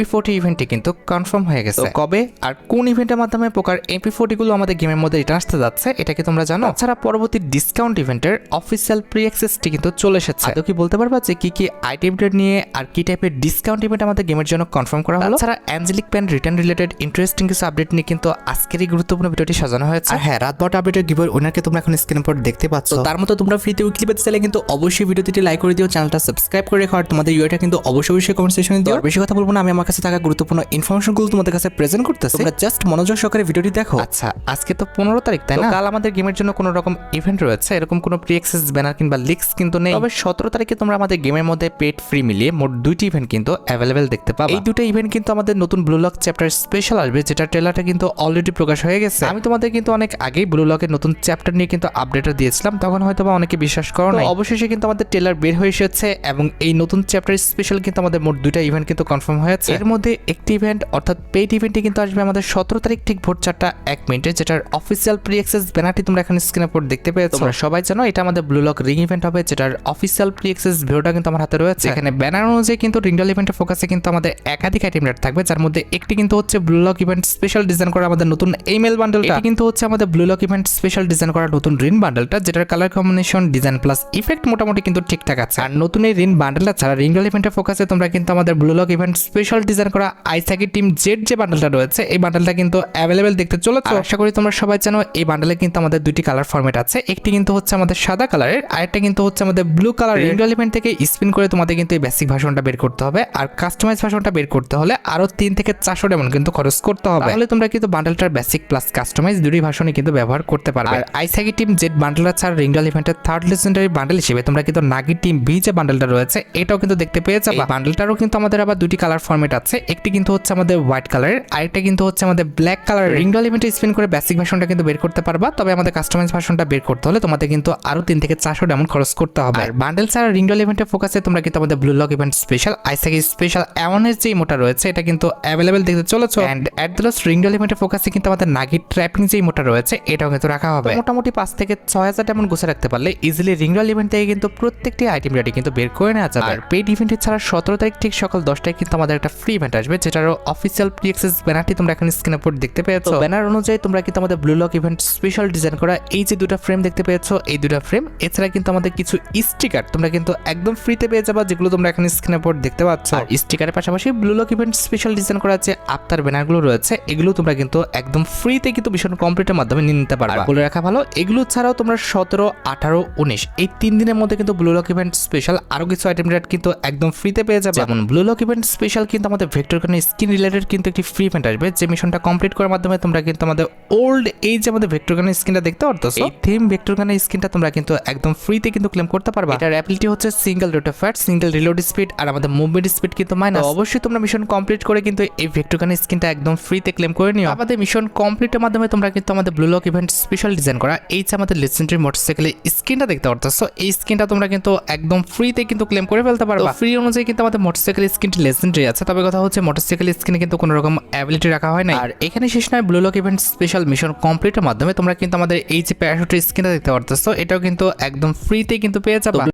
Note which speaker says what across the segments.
Speaker 1: MP40 ইভেন্টটি কিন্তু confirm হয়ে গেছে। কবে আর কোন ইভেন্টের মাধ্যমে পোকার MP40 গুলো আমাদের গেমের মধ্যে রিটার্ন আসতে যাচ্ছে এটা কি তোমরা জানো? তাছাড়া পরবর্তী ডিসকাউন্ট ইভেন্টের অফিসিয়াল প্রি অ্যাক্সেসটি কিন্তু চলে এসেছে। তো কি বলতে পারবা যে কি আইটেম নিয়ে আর কি টাইপের ডিসকাউন্ট ইভেন্ট আমাদের গেমের জন্য কনফার্ম করা হলো? তাছাড়া angelic pen return related interesting কিছু আপডেট নিয়ে কিন্তু আজকের এই গুরুত্বপূর্ণ ভিডিওটি সাজানো হয়েছে। আর হ্যাঁ, রাত 12টা আপডেটের গিভওয়ে উইনারকে তোমরা এখন স্ক্রিনের উপর দেখতে পাচ্ছ। তার মতো তোমরা ফ্রিতে উইকলি পেতে চাইলে কিন্তু অবশ্যই ভিডিওটি লাইক করে দিও, চ্যানেলটা সাবস্ক্রাইব করে রেখো, আর তোমাদের ইউআইটা কিন্তু অবশ্যই কমেন্ট সেকশনে দিও। বেশি কথা বলবো না, আমি আমার কাছে থাকা গুরুত্বপূর্ণ ইনফরমেশনগুলো তোমাদের কাছে প্রেজেন্ট করতেছি, তোমরা জাস্ট মনোযোগ সহকারে ভিডিওটি দেখো। আচ্ছা, আজকে তো 15 তারিখ, তাই না? কাল আমাদের গেমের জন্য কোনো রকম ইভেন্ট রয়েছে, এরকম কোনো প্রি অ্যাক্সেস ব্যানার কিংবা লিক্স কিন্তু নেই। তবে 17 তারিখে তোমরা আমাদের গেমের মধ্যে পেড ফ্রি মিলিয়ে মোট 2টি ইভেন্ট কিন্তু অ্যাভেলেবেল দেখতে পাবে। এই দুটো ইভেন্ট কিন্তু আমাদের নতুন ব্লু লক চ্যাপ্টার স্পেশাল আসবে, যেটা ট্রেলারটা কিন্তু অলরেডি প্রকাশ হয়ে গেছে। আমি তোমাদের কিন্তু অনেক আগেই ব্লু লকের নতুন চ্যাপ্টার নিয়ে কিন্তু আপডেটটা দিয়েছিলাম, তখন হয়তো বা অনেকে বিশ্বাস করো না। অবশেষে কিন্তু আমাদের ট্রেলার বের হয়ে এসেছে এবং এই নতুন চ্যাপ্টার স্পেশাল কিন্তু আমাদের মোট 2টা ইভেন্ট কিন্তু কনফার্ম হয়েছে। এর মধ্যে একটি ইভেন্ট অর্থাৎ পেইড ইভেন্টটি কিন্তু আসবে আমাদের 17 তারিখ ঠিক ভোর 4টা 1 মিনিটে, যেটার অফিসিয়াল প্রি অ্যাক্সেস ব্যানারটি তোমরা এখানে স্ক্রিনের উপর দেখতে পেয়েছো। তোমরা সবাই জানো এটা আমাদের ব্লু লক রিং ইভেন্ট হবে, যেটার অফিসিয়াল প্রি অ্যাক্সেস ভিডিওটা কিন্তু আমার হাতে রয়েছে। এখানে ব্যানার অনুযায়ী কিন্তু রিঙ্গল ইভেন্টের ফোকাসে কিন্তু আমাদের একাধিক আইটেম রেট থাকবে, যার মধ্যে একটি কিন্তু হচ্ছে blue Lock event special design করা আমাদের নতুন ইমেল বান্ডেলটা। এটি কিন্তু হচ্ছে আমাদের Blue Lock event special design করা নতুন রিন বান্ডেলটা, যেটার colour combination, design plus effect মোটামুটি কিন্তু ঠিকঠাক আছে। আর নতুন এই রিন বান্ডেলটা ছাড়া রিঙ্গল ইভেন্টের ফোকাসে তোমরা কিন্তু আমাদের Blue Lock event special design করা আইসাকি টিম জেড যে বান্ডেলটা রয়েছে, এই বান্ডেলটা কিন্তু অ্যাভেলেবেল দেখতে চলেছে। আশা করি তোমরা সবাই জানো এই বান্ডেলে কিন্তু আমাদের দুইটি কালার ফরম্যাট আছে, একটি কিন্তু হচ্ছে আমাদের সাদা কালারের, আরেকটা কিন্তু হচ্ছে আমাদের ব্লু কালার। রিঙ্গল ইভেন্ট থেকে স্পিন করে তোমাদের কিন্তু এই বেসিক ভার্সনটা বের করতে হবে, আর কাস্টমাইজ ভার্সনটা বের করতে হলে আরো 3 থেকে 400 ডায়মন্ড কিন্তু খরচ করতে হবে। তাহলে তোমরা কিন্তু বান্ডেলটার বেসিক প্লাস কাস্টমাইজ দুটি ভার্সনই কিন্তু ব্যবহার করতে পারবে। আর আইসাকি টিম জেড বান্ডেলটা ছাড়া রিঙ্গল ইভেন্টের থার্ড লেজেন্ডারি বান্ডেল হিসেবে তোমরা কিন্তু নাগি টিম বি যে বান্ডেলটা রয়েছে এটাও কিন্তু দেখতে পেয়ে যাবে। বান্ডেলটারও কিন্তু আমাদের আবার দুটি কালার ফরম্যাট আছে, একটি কিন্তু হচ্ছে আমাদের হোয়াইট কালারের, আরেকটা কিন্তু হচ্ছে আমাদের ব্ল্যাক কালার। রিঙ্গল ইভেন্টে স্পিন করে বেসিক ভার্সনটা কিন্তু বের করতে পারবা, তবে আমাদের কাস্টমাইজ ভার্সনটা বের করতে হলে তোমাদের কিন্তু আরো 3 থেকে 400 ডায়মন্ড খরচ করতে হবে। আর বান্ডেল ছাড়া রিঙ্গল ইভেন্টের ফোকাসে তোমরা কিন্তু আমাদের Blue Lock event special Isagi special এমনের যে ইমোটা রয়েছে এটা কিন্তু অ্যাভেলেবেল দেখতে চলেছে। এন্ড এট দ্য লাস্ট রিঙ্গল ইভেন্টের ফোকাসে কিন্তু আমাদের নাগি ট্র্যাপিং যে ইমোটা রয়েছে এটাও কিন্তু রাখা হবে। মোটামুটি 5 থেকে 6000 ডায়মন্ড গুছে রাখতে পারলে ইজিলি রিঙ্গল ইভেন্ট থেকে কিন্তু প্রত্যেকটি আইটেম রেডি কিন্তু বের করে নেওয়া যাবে। আর পেইড ইভেন্টের ছাড়া 17 তারিখ ঠিক সকাল 10টায় কিন্তু আমাদের একটা ফ্রি ইভেন্ট আসবে, যেটারও অফিসিয়াল প্রি অ্যাক্সেস ব্যানারটি তোমরা এখানে স্ক্রিনের উপর দেখতে পেয়েছো। ব্যানার অনুযায়ী তোমরা কিন্তু আমাদের Blue Lock event special design করা এই যে দুটো ফ্রেম দেখতে পেয়েছো, এই দুটো ফ্রেম এছাড়া কিন্তু আমাদের কিছু স্টিকার তোমরা কিন্তু একদম ফ্রিতে পেয়ে যাবা, যেগুলো তোমরা এখানে স্ক্রিনের উপর দেখতে পাচ্ছ। আর স্টিকারের পাশাপাশি blue Lock event special design করা যে আফতার ব্যানারগুলো রয়েছে এগুলো তোমরা কিন্তু একদম ফ্রিতে কিন্তু মিশন কমপ্লিটের মাধ্যমে নিয়ে নিতে পারবে। বলে রাখা ভালো, এগুলো ছাড়াও তোমরা 17, 18, 19 এই 3 দিনের মধ্যে কিন্তু ব্লু লক ইভেন্ট স্পেশাল আরো কিছু আইটেম রেট কিন্তু একদম ফ্রিতে পেয়ে যাবে। যেমন ব্লু লক ইভেন্ট স্পেশাল কিন্তু আমাদের ভেক্টর গানের স্কিন রিলেটেড কিন্তু একটি ফ্রি ইভেন্ট আসবে, যে মিশনটা কমপ্লিট করার মাধ্যমে তোমরা কিন্তু আমাদের ওল্ড এই যে আমাদের ভেক্টর গানের স্কিনটা দেখতে পারতো, এই থিম ভেক্টর গানের স্কিনটা তোমরা কিন্তু একদম ফ্রিতে কিন্তু ক্লেম করতে পারবে। এটার অ্যাবিলিটি হচ্ছে single rate of fire, single reload speed, আর আমাদের মুভমেন্ট স্পিড কিন্তু মাইনাস। অবশ্যই তোমরা মিশন কমপ্লিট করে কিন্তু এই ভেক্টর গানের স্কিনটা একদম ফ্রিতে ক্লেম করে নিও। আমাদের মিশন কমপ্লিটের মাধ্যমে তোমরা কিন্তু আমাদের Blue Lock event special design করা এই যে আমাদের লেজেন্ডারি মোটরসাইকেলের স্কিনটা দেখতে পারতেছো, এই স্কিনটা তোমরা কিন্তু একদম ফ্রিতে কিন্তু ক্লেম করে ফেলতে পারবে। ফ্রি অনুযায়ী কিন্তু আমাদের মোটরসাইকেল স্কিনটি লেজেন্ডারি আছে, তবে কথা হচ্ছে মোটরসাইকেল স্কিনে কিন্তু কোনো রকম অ্যাবিলিটি রাখা হয় না। আর এখানে শেষ নয়, Blue Lock event special mission কমপ্লিটের মাধ্যমে তোমরা কিন্তু আমাদের এই যে প্যারাশুটের স্কিনটা দেখতে পারতেছো এটাও কিন্তু একদম ফ্রিতে কিন্তু পেয়ে যাবে।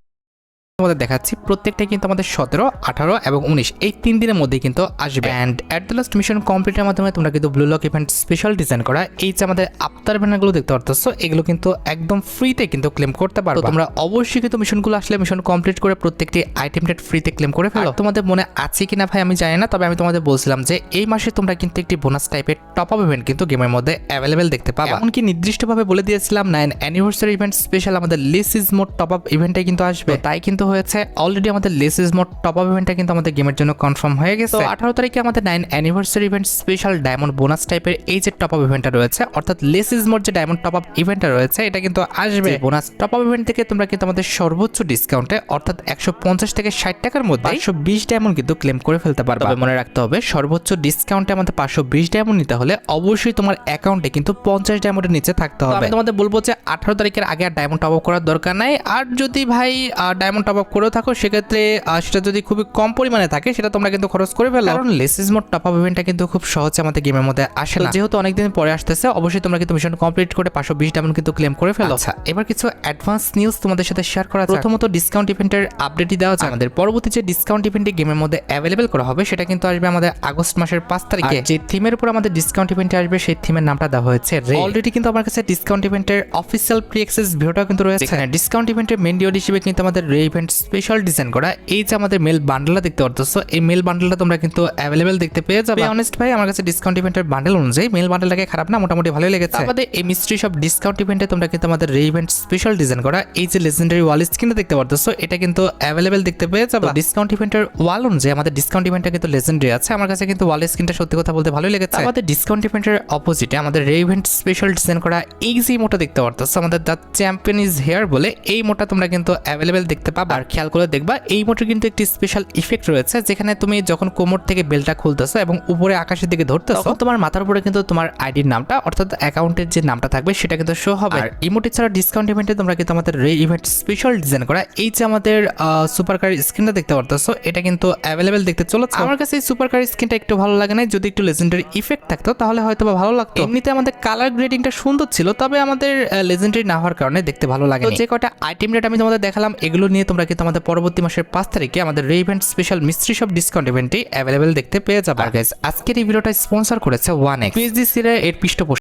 Speaker 1: তোমাদের দেখাচ্ছি প্রত্যেকটা কিন্তু আমাদের 17, 18 এবং 19 এই 3 দিনের মধ্যে কিন্তু আসবে। And at the last mission কমপ্লিটের মাধ্যমে তোমরা কিন্তু Blue Lock event special design করা এই যে আমাদের আফতার ব্যানারগুলো দেখতে পারতেছো এগুলো কিন্তু একদম ফ্রিতে কিন্তু ক্লেম করতে পারবে। তোমরা অবশ্যই কিন্তু মিশনগুলো আসলে মিশন কমপ্লিট করে প্রত্যেকটি আইটেম রেট ফ্রিতে ক্লেম করে ফেলো। তোমাদের মনে আছে কিনা ভাই আমি জানি না, তবে আমি তোমাদের বলছিলাম যে এই মাসে তোমরা কিন্তু একটি বোনাস টাইপের টপ আপ ইভেন্ট কিন্তু গেমের মধ্যে অ্যাভেলেবেল দেখতে পাবে। এমনকি নির্দিষ্টভাবে বলে দিয়েছিলাম 9 অ্যানিভার্সারি ইভেন্ট স্পেশাল আমাদের less is more top up ইভেন্টে কিন্তু আসবে, তাই কিন্তু হয়েছে অলরেডি আমাদের less is more top up ইভেন্টটা কিন্তু আমাদের গেমের জন্য কনফার্ম হয়ে গেছে। 18 তারিখে আমাদের 9 anniversary event special diamond bonus টাইপের এই যে টপ আপ ইভেন্টটা রয়েছে, অর্থাৎ লেস ইজ মোর যে ডায়মন্ড টপ আপ ইভেন্টটা রয়েছে এটা কিন্তু আসবে। বোনাস টপ আপ ইভেন্ট থেকে তোমরা কিন্তু আমাদের সর্বোচ্চ ডিসকাউন্টে অর্থাৎ 150 থেকে 60 টাকার মধ্যে 520 ডায়মন্ড কিন্তু ক্লেম করে ফেলতে পারবে। তবে মনে রাখতে হবে সর্বোচ্চ ডিসকাউন্টে আমাদের 520 ডায়মন্ড নিতে হলে অবশ্যই তোমার অ্যাকাউন্টে কিন্তু 50 ডায়মন্ডের নিচে থাকতে হবে। আমি তোমাদের বলবো যে 18 তারিখের আগে আর ডায়মন্ড টপ আপ করার দরকার নাই, আর যদি ভাই ডায়মন্ড টপ আপ করেও থাকো সেক্ষেত্রে সেটা যদি খুবই কম পরিমাণে থাকে সেটা তোমরা কিন্তু খরচ করে ফেলো, কারণ লেসিস মোড টপ আপ ইভেন্টটা কিন্তু খুব সহজে আমাদের গেমের মধ্যে আসে না। যেহেতু অনেকদিন পরে আসতেছে অবশ্যই তোমরা কিন্তু মিশন কমপ্লিট করে 520 ডায়মন্ড কিন্তু ক্লেম করে ফেলো। আচ্ছা, এবার কিছু অ্যাডভান্স নিউজ তোমাদের সাথে শেয়ার করা যাক। প্রথমত ডিসকাউন্ট ইভেন্টের আপডেটই দেওয়া যাক। আমাদের পরবর্তী যে ডিসকাউন্ট ইভেন্টটি গেমের মধ্যে অ্যাভেলেবল করা হবে সেটা কিন্তু আসবে আমাদের আগস্ট মাসের 5 তারিখে। যে থিমের উপর আমাদের ডিসকাউন্ট ইভেন্টে আসবে সেই থিমের নামটা দেওয়া হয়েছে রে। অলরেডি কিন্তু আমার কাছে ডিসকাউন্ট ইভেন্টের অফিসিয়াল প্রি অ্যাক্সেস ভিডিওটা কিন্তু রয়েছে। এখানে ডিসকাউন্ট ইভেন্টের মেইন ডিও হিসেবে কিন্তু আমাদের রে ইভেন্ট স্পেশাল ডিজাইন করা এই যে আমাদের মেল বান্ডেলটা দেখতে পারতেছো, এই মেল বান্ডেলটা তোমরা কিন্তু অ্যাভেলেবল দেখতে পেয়ে যাবে। অনেস্ট ভাই আমার কাছে ডিসকাউন্ট ইভেন্টের বান্ডেল অনুযায়ী মেল বান্ডেলটাকে খারাপ না, মোটামুটি ভালোই লেগেছে। আমাদের এই মিস্ট্রি সব ডিসকাউন্ট ইভেন্টে তোমরা কিন্তু আমাদের রে ইভেন্ট স্পেশাল ডিজাইন করা এই যে লেজেন্ডারি ওয়াল স্ক্রিনটা দেখতে পারতেছো এটা কিন্তু অ্যাভেলেবল দেখতে পেয়ে যাবে। ডিসকাউন্ট ইভেন্টের ওয়াল অনুযায়ী আমাদের ডিসকাউন্ট ইভেন্টটা কিন্তু লেজেন্ডারি আছে। আমার কাছে কিন্তু ওয়াল স্ক্রিনটা সত্যি কথা বলতে ভালোই লেগেছে। আমাদের ডিসকাউন্ট ইভেন্টের অপোজিটে আমাদের রে ইভেন্ট স্পেশাল ডিজাইন করা এই যে মোটা দেখতে পারতেছো আমাদের দ্য চ্যাম্পিয়ন ইজ হেয়ার বলে এই মোটা তোমরা কিন্তু অ্যাভেলেবল দেখতে পাবে। আর খেয়াল করে দেখবা এই মোটার কিন্তু একটি স্পেশাল ইফেক্ট রয়েছে, যেখানে তুমি যখন কোমর থেকে বেলটা খুলতেছো এবং উপরে আকাশের দিকে ধরতেছো তখন তোমার মাথার উপরে কিন্তু তোমার আইডির নামটা অর্থাৎ অ্যাকাউন্টের যে নামটা থাকবে সেটা কিন্তু শো হবে। আর ইমোটি ছাড়া ডিসকাউন্ট ইভেন্টে তোমরা কিন্তু আমাদের রে ইভেন্ট স্পেশাল ডিজাইন করা এই যে আমাদের সুপার কার স্ক্রিনটা দেখতে পারতেছো এটা কিন্তু অ্যাভেলেবল দেখতে চলেছে। আমার কাছে এই সুপার কার স্ক্রিনটা একটু ভালো লাগে না, যদি একটু লেজেন্ডারি ইফেক্ট থাকতো তাহলে হয়তো বা ভালো লাগতো। এমনিতে আমাদের কালার গ্রেডিংটা সুন্দর ছিল, তবে আমাদের লেজেন্ডারি না হওয়ার কারণে দেখতে ভালো লাগে। যে কয়টা আইটেম রেট আমি তোমাদের দেখালাম এগুলো নিয়ে তোমরা কিন্তু আমাদের পরবর্তী মাসের 5 তারিখে আমাদের রে event special mystery shop discount ইভেন্টে অ্যাভেলেবল দেখতে পেয়ে যাবে। আর গাইস আজকের এই ভিডিওটা স্পন্সর করেছে 1x পিএসডিসি এর পৃষ্ঠপোষক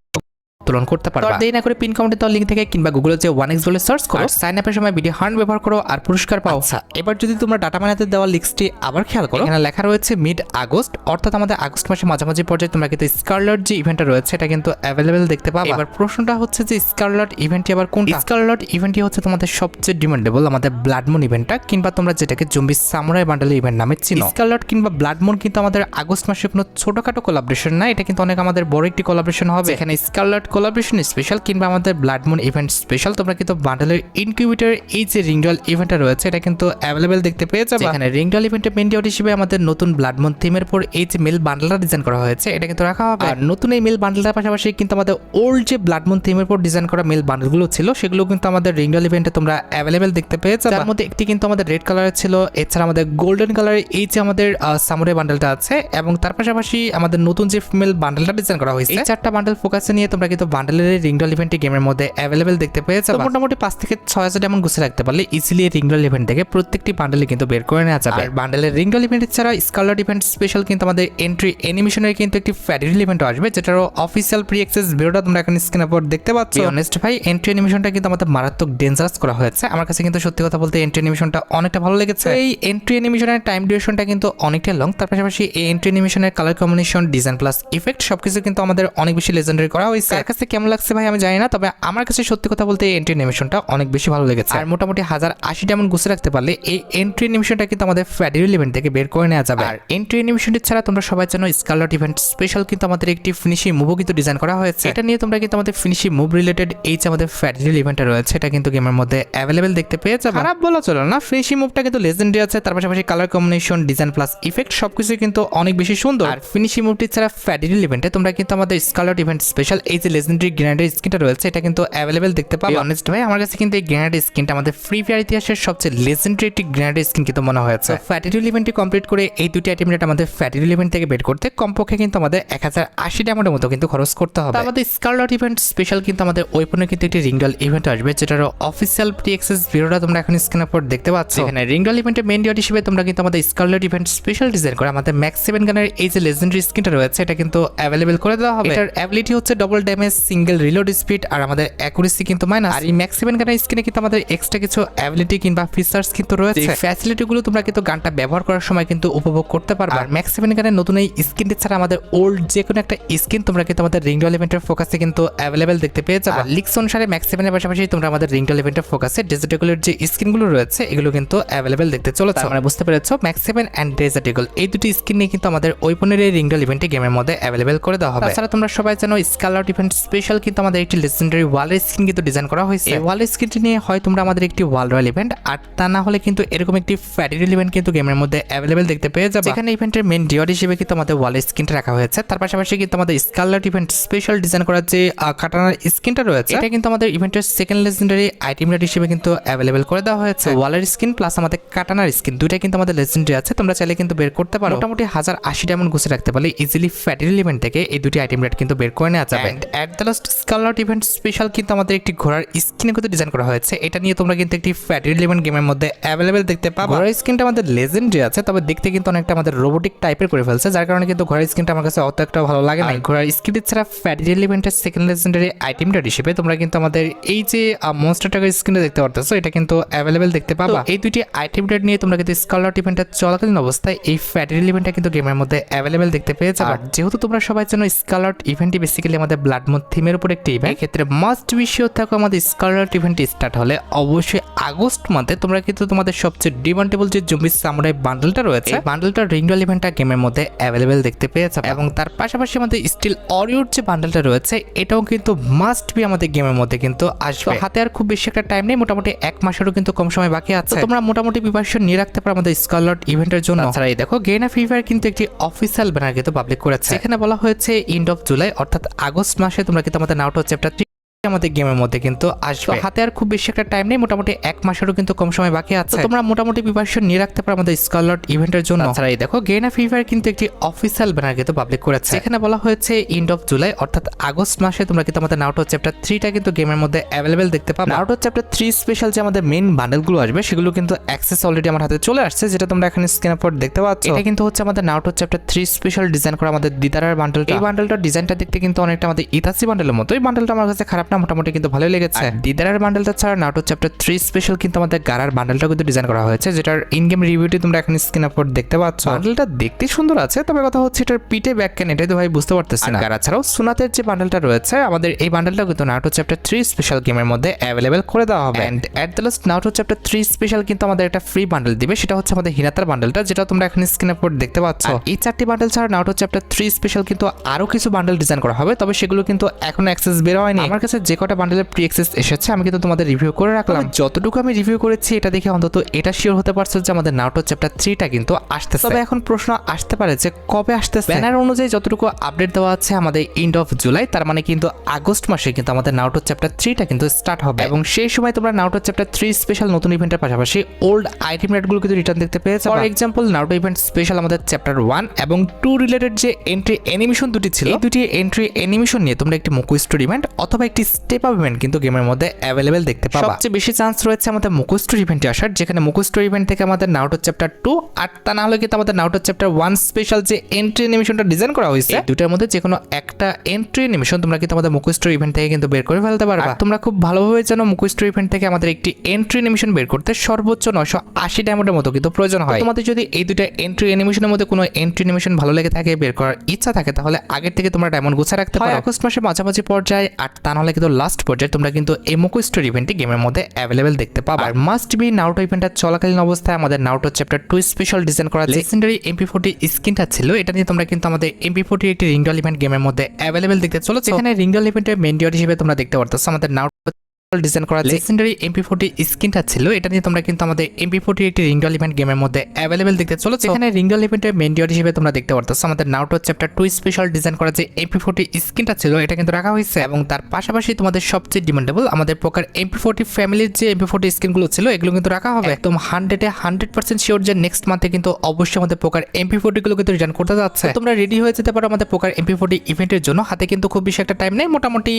Speaker 1: উত্তোলন করতে পারবা। দেরি না করে পিন কমেন্টে দেওয়া লিংক থেকে কিংবা গুগলে যে 1x বলে সার্চ করো, সাইন আপের সময় ভিডিও হান্ট ব্যবহার করো আর পুরস্কার পাও। আচ্ছা, এবার যদি তোমরা ডাটা বানাতে দেওয়া লিস্টটি আবার খেয়াল করো, এখানে লেখা রয়েছে মিড আগস্ট অর্থাৎ আমাদের আগস্ট মাসের মাঝামাঝি পর্যায়ে তোমরা কিন্তু স্কারলেট যে ইভেন্টটা রয়েছে এটা কিন্তু অ্যাভেলেবল দেখতে পাবে। এবার প্রশ্নটা হচ্ছে যে স্কারলেট ইভেন্টটি আবার কোনটা? স্কারলেট ইভেন্টটি হচ্ছে তোমাদের সবচেয়ে ডিমান্ডেবল আমাদের ব্লাড মুন ইভেন্টটা, কিংবা তোমরা যেটাকে জম্বি সামুরাই বান্ডেল ইভেন্ট নামে চিনো। স্কারলেট কিংবা ব্লাড মুন কিন্তু আমাদের আগস্ট মাসে কোনো ছোটখাটো কোলাবরেশন না, এটা কিন্তু অনেক আমাদের বড় একটি কোলাবরেশন হবে। এখানে স্কারলেট কোলাবরেশন স্পেশাল কিংবা আমাদের ব্লাড মুন ইভেন্ট স্পেশাল তোমরা কিন্তু বান্ডেলের ইনকিউবেটর এই যে রিংডল ইভেন্টটা রয়েছে এটা কিন্তু অ্যাভেলেবল দেখতে পেয়ে যাবে। এখানে রিংডল ইভেন্টের মেইন ডিও হিসেবে আমাদের নতুন ব্লাড মুন থিমের পর এই যে মেল বান্ডেলটা ডিজাইন করা হয়েছে এটা কিন্তু রাখা হবে। আর নতুন এই মেল বান্ডেলটার পাশাপাশি কিন্তু আমাদের ওল্ড যে ব্লাড মুন থিমের পর ডিজাইন করা মেল বান্ডেলগুলো ছিল সেগুলো কিন্তু আমাদের রিংডল ইভেন্টে তোমরা অ্যাভেলেবল দেখতে পেয়ে যাবে। তার মধ্যে একটি কিন্তু আমাদের রেড কালারের ছিল, এছাড়া আমাদের গোল্ডেন কালারের এই যে আমাদের সামুরাই বান্ডেলটা আছে, এবং তার পাশাপাশি আমাদের নতুন যে মেল বান্ডেলটা ডিজাইন করা হয়েছে এই চারটা বান্ডেল ফোকাসে নিয়ে তোমরা কিন্তু বান্ডেলের রিংডল ইভেন্টে গেমের মধ্যে অ্যাভেলেবল দেখতে পেয়ে যাবে। মোটামুটি 5 থেকে 6,000 ডায়মন্ড গুছিয়ে রাখতে পারলে ইজিলি রিংডল ইভেন্ট থেকে প্রত্যেকটি বান্ডেলে কিন্তু বের করে নেওয়া যাবে। আর বান্ডেলের রিংডল ইভেন্ট ছাড়া স্কারলেট ইভেন্ট স্পেশাল কিন্তু আমাদের এন্ট্রি অ্যানিমেশনের কিন্তু একটি ফেডারেল ইভেন্ট আসবে, যেটারও অফিসিয়াল প্রি অ্যাক্সেস ভিডিওটা তোমরা এখন স্ক্রিনের উপর দেখতে পাচ্ছ। অনেস্ট ভাই এন্ট্রি অ্যানিমেশনটা কিন্তু আমাদের মারাত্মক ডেঞ্জারাস করা হয়েছে। আমার কাছে কিন্তু সত্যি কথা বলতে এন্ট্রি অ্যানিমেশনটা অনেকটা ভালো লেগেছে। এই এন্ট্রি অ্যানিমেশনের টাইম ডিউরেশনটা কিন্তু অনেকটা লং, তার পাশাপাশি এই এন্ট্রি অ্যানিমেশনের colour combination, design plus effect সবকিছু কিন্তু আমাদের অনেক বেশি লেজেন্ডারি করা হয়েছে। আমার কাছে কেমন লাগছে ভাই আমি জানি না, তবে আমার কাছে সত্যি কথা বলতে এই এন্ট্রি অ্যানিমেশনটা অনেক বেশি ভালো লেগেছে। আর মোটামুটি 1080 ডায়মন্ড গুছিয়ে রাখতে পারলে এই এন্ট্রি অ্যানিমেশনটা কিন্তু আমাদের ফেডারেল ইভেন্ট থেকে বের করে নেওয়া যাবে। আর এন্ট্রি অ্যানিমেশনটি ছাড়া তোমরা সবাই জানো স্কারলেট ইভেন্ট স্পেশাল কিন্তু আমাদের একটি ফিনিশিং মুভও কিন্তু ডিজাইন করা হয়েছে। এটা নিয়ে তোমরা কিন্তু আমাদের ফিনিশিং মুভ রিলেটেড এই যে আমাদের ফেডারেল ইভেন্টটা রয়েছে এটা কিন্তু গেমের মধ্যে অ্যাভেলেবল দেখতে পেয়ে যাবে। খারাপ বলা চলে না, ফিনিশিং মুভটা কিন্তু লেজেন্ডারি আছে, তার পাশাপাশি colour combination, design plus effect সবকিছু কিন্তু অনেক বেশি সুন্দর। আর ফিনিশিং মুভটি ছাড়া ফেডারেল ইভেন্টে তোমরা কিন্তু আমাদের স্কারলেট ইভেন্ট স্পেশাল এই যে লেজেন্ডারি গ্রেনেডের স্কিনটা রয়েছে এটা কিন্তু অ্যাভেলেবল দেখতে পাবে। অনেস্ট ভাই আমার কাছে কিন্তু এই গ্রেনেডের স্কিনটা আমাদের ফ্রি ফায়ার ইতিহাসের সবচেয়ে লেজেন্ডারি একটি গ্রেনেডের স্কিন কিন্তু মনে হয়েছে। ফেডারেল ইভেন্টটি কমপ্লিট করে এই দুটি আইটেম রেট আমাদের ফেডারেল ইভেন্ট থেকে বের করতে কমপক্ষে কিন্তু আমাদের 1080 ডায়মন্ডের মতো কিন্তু খরচ করতে হবে। আমাদের স্কারলেট ইভেন্ট স্পেশাল কিন্তু আমাদের ওয়েপনের কিন্তু একটি রিংডল ইভেন্ট আসবে, যেটার অফিসিয়াল প্রি অ্যাক্সেস ভিডিওটা তোমরা এখন স্ক্রিনের উপর দেখতে পাচ্ছ। এখানে রিংডল ইভেন্টের মেইন ডিও হিসেবে তোমরা কিন্তু আমাদের স্কারলেট ইভেন্ট স্পেশাল ডিজাইন করে আমাদের ম্যাক্স 7 গানের এই যে লেজেন্ডারি স্কিনটা রয়েছে এটা কিন্তু অ্যাভেলেবল করে দেওয়া হবে। এটার অ্যাবিলিটি হচ্ছে double damage, single reload speed আর আমাদের অ্যাকুরেসি কিন্তু মাইনাস। আর এই ম্যাক্স 7 গানের স্কিনে কিন্তু আমাদের এক্সট্রা কিছু অ্যাবিলিটি কিংবা ফিচার্স কিন্তু রয়েছে। এই ফ্যাসিলিটিগুলো তোমরা কিন্তু গানটা ব্যবহার করার সময় কিন্তু উপভোগ করতে পারবে। আর ম্যাক্স 7 গানের নতুন এই স্কিনটি ছাড়া আমাদের ওল্ড যে কোনো একটা স্কিন তোমরা কিন্তু আমাদের রিংডল ইভেন্টের ফোকাসে কিন্তু অ্যাভেলেবল দেখতে পেয়ে যাবে। লিক্স অনুসারে ম্যাক্স 7 এর পাশাপাশি তোমরা আমাদের রিংডল ইভেন্টের ফোকাসে ডেজার্ট ইগলের যে স্কিনগুলো রয়েছে এগুলো কিন্তু অ্যাভেলেবল দেখতে চলেছে। তোমরা বুঝতে পেরেছো ম্যাক্স 7 এন্ড ডেজার্ট ইগল এই দুটি স্কিন নিয়ে কিন্তু আমাদের ওয়েপনের এই রিংডল ইভেন্টে গেমের মধ্যে অ্যাভেলেবল করে দেওয়া হবে। তাছাড়া তোমরা সবাই জানো স্কারলেট ইভেন্ট স্পেশাল কিন্তু আমাদের একটি লেজেন্ডারি ওয়ালের স্কিন কিন্তু ডিজাইন করা হয়েছে। এই ওয়ালের স্কিনটি নিয়ে হয় তোমরা আমাদের একটি ওয়াল রয়্যাল ইভেন্ট, আর তা না হলে কিন্তু এরকম একটি ফ্যাডিরিল ইভেন্ট কিন্তু গেমের মধ্যে অ্যাভেলেবেল দেখতে পেয়ে যাবে। এখানে ইভেন্টের মেন ডিওর হিসেবে কিন্তু আমাদের ওয়ালের স্কিনটা রাখা হয়েছে। তার পাশাপাশি কিন্তু আমাদের স্কারলেট ইভেন্ট স্পেশাল ডিজাইন করার যে কাটানার স্কিনটা রয়েছে, এটা কিন্তু আমাদের ইভেন্টের সেকেন্ড লেজেন্ডারি আইটেম রেট হিসেবে কিন্তু অ্যাভেলেবেল করে দেওয়া হয়েছে। ওয়ালের স্কিন প্লাস আমাদের কাটানার স্কিন দুইটা কিন্তু আমাদের লেজেন্ডারি আছে, তোমরা চাইলে কিন্তু বের করতে পারো। মোটামুটি 1080 ডায়মন্ড ঘুষে রাখতে পারলে ইজিলি ফ্যাডিরিল ইভেন্ট থেকে এই দুটি আইটেম রেট কিন্তু বের করে নেওয়া যাবে। At the last scarlet event special কিন্তু আমাদের একটি ঘোড়ার স্কিন কিন্তু ডিজাইন করা হয়েছে। এটা নিয়ে তোমরা কিন্তু একটি ফ্যাডিরিল ইভেন্ট গেমের মধ্যে অ্যাভেলেবেল দেখতে পাবে। ঘোড়ার স্কিনটা আমাদের লেজেন্ডারি আছে, তবে দেখতে কিন্তু অনেকটা আমাদের রোবোটিক টাইপের করে ফেলছে, যার কারণে কিন্তু ঘোড়ার স্কিনটা আমার কাছে অত একটা ভালো লাগে না। ঘোড়ার স্কিন ছাড়া ফ্যাডিরিল ইভেন্টের সেকেন্ড লেজেন্ডারি আইটেম রেট হিসেবে তোমরা কিন্তু আমাদের এই যে মনস্টার টাকার স্কিনটা দেখতে পারতেছো, এটা কিন্তু অ্যাভেলেবেল দেখতে পাবা। এই দুটি আইটেম রেট নিয়ে তোমরা কিন্তু স্কারলেট ইভেন্টের চলাকালীন অবস্থায় এই ফ্যাডিরিল ইভেন্টটা কিন্তু গেমের মধ্যে অ্যাভেলেবেল দেখতে পেয়ে যাবে। আর যেহেতু তোমরা সবাই জানো স্কারলেট ইভেন্টটি বেসিক্যালি আমাদের ব্লাড মুন থিমের উপর একটি ইভেন্ট, ক্ষেত্রে মাস্ট বি শিওর থাকো আমাদের স্কারলেট ইভেন্টটি স্টার্ট হলে অবশ্যই আগস্ট মাসে তোমরা কিন্তু তোমাদের সবচেয়ে ডিমান্ডেবল যে জম্বি সামুরাই বান্ডেলটা রয়েছে, বান্ডেলটা রিংডল ইভেন্টটা গেমের মধ্যে অ্যাভেলেবেল দেখতে পেয়ে যাবে। এবং তার পাশাপাশি আমাদের স্টিল অরিওর যে বান্ডেলটা রয়েছে, এটাও কিন্তু মাস্ট বি আমাদের গেমের মধ্যে কিন্তু আসবে। হাতে আর খুব বেশি একটা টাইম নেই, মোটামুটি 1 মাসেরও কিন্তু কম সময় বাকি আছে। তোমরা মোটামুটি প্রিপারেশন নিয়ে রাখতে পারো আমাদের স্কারলেট ইভেন্টের জন্য। তাছাড়া এই দেখো গেনা ফ্রি ফায়ার কিন্তু একটি অফিসিয়াল ব্যানার কিন্তু পাবলিক করেছে, এখানে বলা হয়েছে এন্ড অফ জুলাই অর্থাৎ আগস্ট মাসে তোমরা কিন্তু আমাদের নাউটো চ্যাপ্টার আমাদের গেমের মধ্যে কিন্তু আসবে। হাতে আর খুব বেশি একটা টাইম নেই, মোটামুটি 1 মাসেরও কিন্তু কম সময় বাকি আছে। তোমরা মোটামুটি প্রিপারেশন নিয়ে রাখতে পারো আমাদের স্কারলেট ইভেন্টের জন্য। তাছাড়া এই দেখো গেনা ফ্রি ফায়ার কিন্তু একটি অফিসিয়াল ব্যানার কিন্তু পাবলিক করেছে, এখানে বলা হয়েছে এন্ড অফ জুলাই অর্থাৎ আগস্ট মাসে তোমরা কিন্তু আমাদের নাউটো চ্যাপ্টার 3টা কিন্তু গেমের মধ্যে অ্যাভেলেবেল দেখতে পাবে। নাউটো চ্যাপ্টার 3 স্পেশাল যে আমাদের মেইন বান্ডেলগুলো আসবে, সেগুলো কিন্তু অ্যাক্সেস অলরেডি আমার হাতে চলে আসছে, যেটা তোমরা এখানে স্ক্রিনের উপর দেখতে পাচ্ছ। এটা কিন্তু হচ্ছে আমাদের নাউটো চ্যাপ্টার 3 স্পেশাল ডিজাইন করা আমাদের দিদারার বান্ডেলটা। এই বান্ডেলটার ডিজাইনটা দেখতে কিন্তু অনেকটা আমাদের ইতাসি বান্ডেলের মতো। এই বান্ডেলটা আমার কাছে খারাপ না, মোটামুটি কিন্তু ভালো লেগেছে। দিদারার বান্ডেলটা ছাড়া নাউটো চ্যাপ্টার 3 স্পেশাল কিন্তু আমাদের গারার বান্ডেলটা কিন্তু ডিজাইন করা হয়েছে, যেটার ইন গেম রিভিউটি তোমরা এখন স্ক্রিনের উপর দেখতে পাচ্ছ। বান্ডেলটা দেখতে সুন্দর আছে, তবে কথা হচ্ছে এটার পিঠে ব্যাক কেন এটাই তো ভাই বুঝতে পারতেছি না। গারা ছাড়াও সুনাতের যে বান্ডেলটা রয়েছে, আমাদের এই বান্ডেলটা কিন্তু নাউটো চ্যাপ্টার 3 স্পেশাল গেমের মধ্যে অ্যাভেলেবেল করে দেওয়া হবে। And at the last Naruto chapter 3 special কিন্তু আমাদের একটা ফ্রি বান্ডেল দিবে, সেটা হচ্ছে আমাদের হিনাতার বান্ডেলটা, যেটা তোমরা এখন স্ক্রিনের উপর দেখতে পাচ্ছ। এই 4টি বান্ডেল ছাড়া নাউটো চ্যাপ্টার 3 স্পেশাল কিন্তু আরো কিছু বান্ডেল ডিজাইন করা হবে, তবে সেগুলো কিন্তু এখনো অ্যাক্সেস বের হয়নি। আমার কাছে যে কটা বান্ডেলের প্রি অ্যাক্সেস এসেছে আমি কিন্তু তোমাদের রিভিউ করে রাখলাম। যতটুকু আমি রিভিউ করেছি এটা দেখে অন্তত এটা শিওর হতে পারছো যে আমাদের নাউটো চ্যাপ্টার 3টা কিন্তু আসতেছে। তবে এখন প্রশ্ন আসতে পারে যে কবে আসতেছে। ব্যানার অনুযায়ী যতটুকু আপডেট দেওয়া আছে আমাদের এন্ড অফ জুলাই, তার মানে কিন্তু আগস্ট মাসে কিন্তু আমাদের নাউটো চ্যাপ্টার 3টা কিন্তু স্টার্ট হবে। এবং সেই সময় তোমরা নাউটো চ্যাপ্টার 3 স্পেশাল নতুন ইভেন্টের পাশাপাশি ওল্ড আইটেম রেটগুলো কিন্তু রিটার্ন দেখতে পেয়েছো। ফর এক্সাম্পল নাউটো ইভেন্ট স্পেশাল আমাদের চ্যাপ্টার 1 এবং 2 রিলেটেড যে এন্ট্রি অ্যানিমেশন দুটি ছিল, এই দুটি এন্ট্রি অ্যানিমেশন নিয়ে তোমরা একটি মুকু স্টোরি ইভেন্ট অথবা একটি স্টেপ আপ ইভেন্ট কিন্তু গেমের মধ্যে অ্যাভেলেবেল দেখতে পাবা। সবচেয়ে বেশি চান্স রয়েছে আমাদের মুকু স্টোরি ইভেন্টে আসার, যেখানে মুকু স্টোরি ইভেন্ট থেকে আমাদের নাউটো চ্যাপ্টার 2 আর তা না হলে কিন্তু আমাদের নাউটো চ্যাপ্টার 1 স্পেশাল যে এন্ট্রি অ্যানিমেশনটা ডিজাইন করা হয়েছে, দুটার মধ্যে যে কোনো একটা এন্ট্রি অ্যানিমেশন তোমরা কিন্তু আমাদের মুকু স্টোরি ইভেন্ট থেকে কিন্তু বের করে ফেলতে পারবা। তোমরা খুব ভালোভাবে জানো মুকু স্টোরি ইভেন্ট থেকে আমাদের একটি এন্ট্রি অ্যানিমেশন বের করতে সর্বোচ্চ 980 ডায়মন্ডের মতো কিন্তু প্রয়োজন হয়। তোমাদের যদি এই দুটো এন্ট্রি অ্যানিমেশনের মধ্যে কোনো এন্ট্রি অ্যানিমেশন ভালো লেগে থাকে, বের করার ইচ্ছা থাকে, তাহলে আগের থেকে তোমরা ডায়মন্ড গুছা রাখতে পারো। আগস্ট মাসে মাঝামাঝি পর্যায়ে আর তা না হলে কিন্তু লাস্ট পর্যায়ে তোমরা কিন্তু এই মুকু স্টোরি ইভেন্টটি গেমের মধ্যে অ্যাভেলেবেল দেখতে পাবা। আর মাস্ট বি নাউটো ইভেন্টের চলাকালীন অবস্থায় আমাদের নাউটো চ্যাপ্টার 2 স্পেশাল ডিজাইন করা লেজেন্ডারি MP40 স্কিনটা ছিল, এটা নিয়ে তোমরা কিন্তু আমাদের MP40 একটি রিংডল ইভেন্ট গেমের মধ্যে অ্যাভেলেবেল দেখতে চলেছে। এখানে রিংডল ইভেন্টের মেইন ডিওর হিসেবে তোমরা দেখতে পারতেছো আমাদের নাউটো ডিজাইন করা লেজেন্ডারি MP40 স্কিনটা ছিল, এটা নিয়ে তোমরা কিন্তু আমাদের MP40 একটি রিংডল ইভেন্ট গেমের মধ্যে অ্যাভেলেবেল দেখতে চলেছে। এখানে রিংডল ইভেন্টের মেইন ডিওর হিসেবে তোমরা দেখতে পারতেছো আমাদের নাউটো চ্যাপ্টার 2 স্পেশাল ডিজাইন করা যে MP40 স্কিনটা ছিল, এটা কিন্তু রাখা হয়েছে। এবং তার পাশাপাশি তোমাদের সবচেয়ে ডিমান্ডেবল আমাদের প্রকার MP40 ফ্যামিলির যে MP40 স্কিনগুলো ছিল, এগুলো কিন্তু রাখা হবে। একদম 100% শিওর যে নেক্সট মান্থে কিন্তু অবশ্যই আমাদের প্রকার MP40 গুলো কিন্তু রিটার্ন করতে যাচ্ছে। তোমরা রেডি হয়ে যেতে পারো আমাদের প্রকার MP40 ইভেন্টের জন্য। হাতে কিন্তু খুব বেশি একটা টাইম নেই, মোটামুটি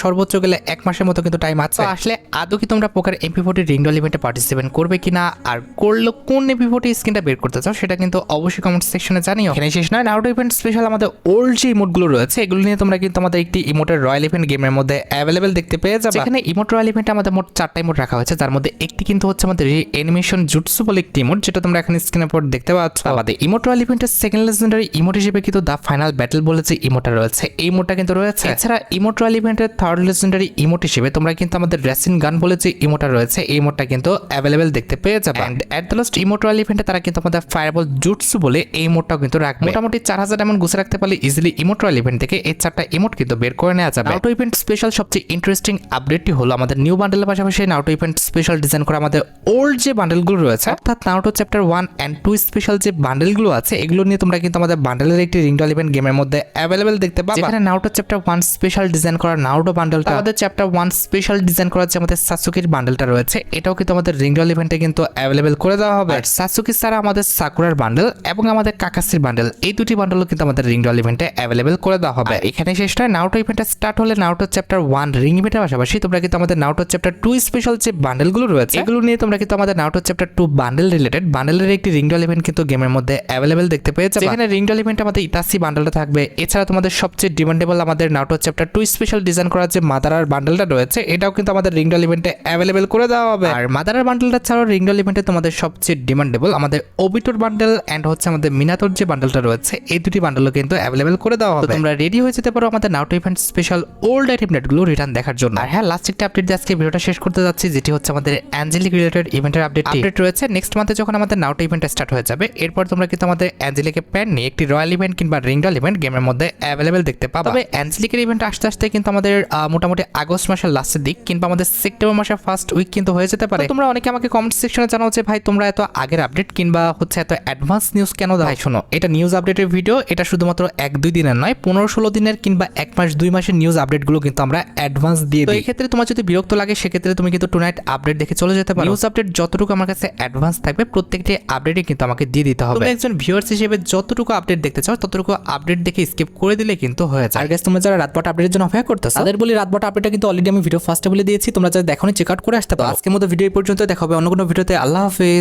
Speaker 1: সর্বোচ্চ গেলে 1 মাসের মতো কিন্তু টাইম আছে। আসলে আদৌ কি তোমরা পোকার MP40 রিংডল ইভেন্টে পার্টিসিপেট করবে কিনা, আর করলে কোন MP40 স্কিনটা বের করতে চাও সেটা কিন্তু অবশ্যই কমেন্ট সেকশনে জানিও। এখানে শেষ নয়, নাউটো ইভেন্ট স্পেশাল আমাদের ওল্ড যে ইমোটগুলো রয়েছে, এগুলো নিয়ে তোমরা কিন্তু আমাদের একটি ইমোটের রয়্যাল ইভেন্ট গেমের মধ্যে অ্যাভেলেবেল দেখতে পেয়ে যাবে। এখানে ইমোট রয়্যাল ইভেন্টে আমাদের মোট 4টা ইমোট রাখা হয়েছে, যার মধ্যে একটি কিন্তু হচ্ছে আমাদের অ্যানিমেশন জুটসু বলে একটি ইমোট, যেটা তোমরা এখন স্ক্রিনের উপর দেখতে পাচ্ছ। আমাদের ইমোট রয়্যাল ইভেন্টের সেকেন্ড লেজেন্ডারি ইমোট হিসেবে কিন্তু দা ফাইনাল ব্যাটল বলে যে ইমোটটা রয়েছে, এই ইমোটটা কিন্তু রয়েছে। এছাড়া ইমোট রয়্যাল ইভেন্টের থার্ড লেজেন্ডারি ইমোট হিসেবে তোমরা কিন্তু আমাদের রেসিন গান বলে যে ইমোটা রয়েছে এই ইমোটটা কিন্তু অ্যাভেলেবেল দেখতে পেয়ে যাবে। And at the last emote royal ইভেন্টে তারা কিন্তু আমাদের ফায়ারবল জুটসু বলে এই ইমোটটাও কিন্তু রাখবে। মোটামুটি 4000 ডায়মন্ড গুছে রাখতে পারলে ইজিলি ইমোট রয়্যাল ইভেন্ট থেকে এই 4টা ইমোট কিন্তু বের করে নেওয়া যাবে। নারুটো ইভেন্ট স্পেশাল সবচেয়ে ইন্টারেস্টিং আপডেটটি হলো আমাদের নিউ বান্ডেলের পাশাপাশি নারুটো ইভেন্ট স্পেশাল ডিজাইন করা আমাদের ওল্ড যে বান্ডেলগুলো রয়েছে অর্থাৎ নারুটো চ্যাপ্টার 1 এন্ড 2 স্পেশাল যে বান্ডেলগুলো আছে এগুলো নিয়ে তোমরা কিন্তু আমাদের বান্ডেলের একটি রিং রয়্যাল ইভেন্ট গেমের মধ্যে অ্যাভেলেবেল দেখতে পাবে। যেখানে নারুটো চ্যাপ্টার 1 স্পেশাল ডিজাইন করা নারুটো বান্ডেলটা আমাদের চ্যাপ্টার 1 স্পেশাল ডিজাইন করা যে আমাদের সাসুকির বান্ডেলটা রয়েছে এটাও কিন্তু আমাদের রিং রয়্যাল ইভেন্টে কিন্তু অ্যাভেলেবেল করে দেওয়া হবে। আর সাসুকি ছাড়া আমাদের সাকুরার বান্ডেল এবং আমাদের কাকাসির বান্ডেল এই দুটি বান্ডেলও কিন্তু আমাদের রিং রয়্যাল ইভেন্টে অ্যাভেলেবেল করে দেওয়া হবে। এখানে শেষ নয়, নারুটো ইভেন্টটা স্টার্ট হলে নারুটো চ্যাপ্টার 1 রিং ইভেন্টের পাশাপাশি তোমরা কিন্তু আমাদের নারুটো চ্যাপ্টার 2 স্পেশাল যে বান্ডেলগুলো রয়েছে এগুলো নিয়ে তোমরা কিন্তু আমাদের নারুটো চ্যাপ্টার 2 বান্ডেল রিলেটেড বান্ডেলের একটি রিং রয়্যাল ইভেন্ট কিন্তু গেমের মধ্যে অ্যাভেলেবেল দেখতে পেয়ে যাবে। এখানে রিং রয়্যাল ইভেন্টে আমাদের ইতাসি বান্ডেলটা থাকবে। এছাড়া তোমাদের সবচেয়ে ডিমান্ডেবল আমাদের নারুটো চ্যাপ্টার 2 স্পেশাল ডিজাইন করা যে মাদারার বান্ডেলটা রয়েছে এটাও কিন্তু আমাদের রিং রয়্যাল ইভেন্টে অ্যাভেলেবেল করে দেওয়া হবে। আর মাদারার বান্ডেলটা ছাড়াও রিং রয়্যাল ইভেন্টে তোমাদের সবচেয়ে ডিমান্ডেবল আমাদের ওবিটোর বান্ডেল এন্ড হচ্ছে আমাদের মিনাতোর যে বান্ডেলটা রয়েছে এই দুটি বান্ডেলও কিন্তু অ্যাভেলেবেল করে দেওয়া হবে। তোমরা রেডি হয়ে যেতে পারো আমাদের Naruto event special old item নেটগুলো রিটার্ন দেখার জন্য। আর হ্যাঁ, লাস্ট একটা আপডেট দিয়ে আজকে ভিডিওটা শেষ করতে যাচ্ছি, যেটি হচ্ছে আমাদের অ্যাঞ্জেলিক রিলেটেড ইভেন্টের আপডেট রয়েছে। নেক্সট মান্থে যখন আমাদের নারুটো ইভেন্ট স্টার্ট হয়ে যাবে এরপর তোমরা কিন্তু আমাদের অ্যাঞ্জেলিকের প্যান নিয়ে একটি রয়্যাল ইভেন্ট কিংবা রিং রয়্যাল ইভেন্ট গেমের মধ্যে অ্যাভেলেবেল দেখতে পাবে। তবে অ্যাঞ্জেলিকের ইভেন্ট আসতে আসতে কিন্তু আমাদের মোটামুটি আগস্ট মাসের লাস্টের দিক কিংবা আমাদের সেপ্টেম্বর মাসের ফার্স্ট উইক কিন্তু হয়ে যেতে পারে। তোমরা অনেকে আমাকে কমেন্ট সেকশনে জানাও যে ভাই তোমরা এত আগের আপডেট কিংবা হচ্ছে এত অ্যাডভান্স নিউজ কেন দাও? ভাই শোনো, এটা নিউজ আপডেটের ভিডিও, এটা শুধুমাত্র 1-2 দিনের নয়, 15-16 দিনের কিংবা 1 মাস 2 মাসের নিউজ আপডেটগুলো কিন্তু আমরা অ্যাডভান্স দিয়ে দিই। তো এই ক্ষেত্রে তোমার যদি বিরক্ত লাগে সেক্ষেত্রে তুমি কিন্তু টুনাইট আপডেট দেখে চলে যেতে পারো। নিউজ আপডেট যতটুকু আমার কাছে অ্যাডভান্স থাকবে প্রত্যেকটি আপডেটই কিন্তু আমাকে দিয়ে দিতে হবে। তুমি একজন ভিউয়ার্স হিসেবে যতটুকু আপডেট দেখতে চাও ততটুকু আপডেট দেখে স্কিপ করে দিলে কিন্তু হয়ে যায়। আর গাইস, তোমরা যারা রাতবাট আপডেটের জন্য অপেক্ষা করতেছো তাদের বলি রাতবাট আপডেটটা কিন্তু অলরেডি আমি ভিডিও ফার্স্টে বলে দিয়েছি, তোমরা যারা দেখোনি চেক আউট করে আসতে পারো। আজকের মতো ভিডিও এই পর্যন্ত, দেখা হবে অন্য কোনো ভিডিওতে। আল্লাহ হাফেজ।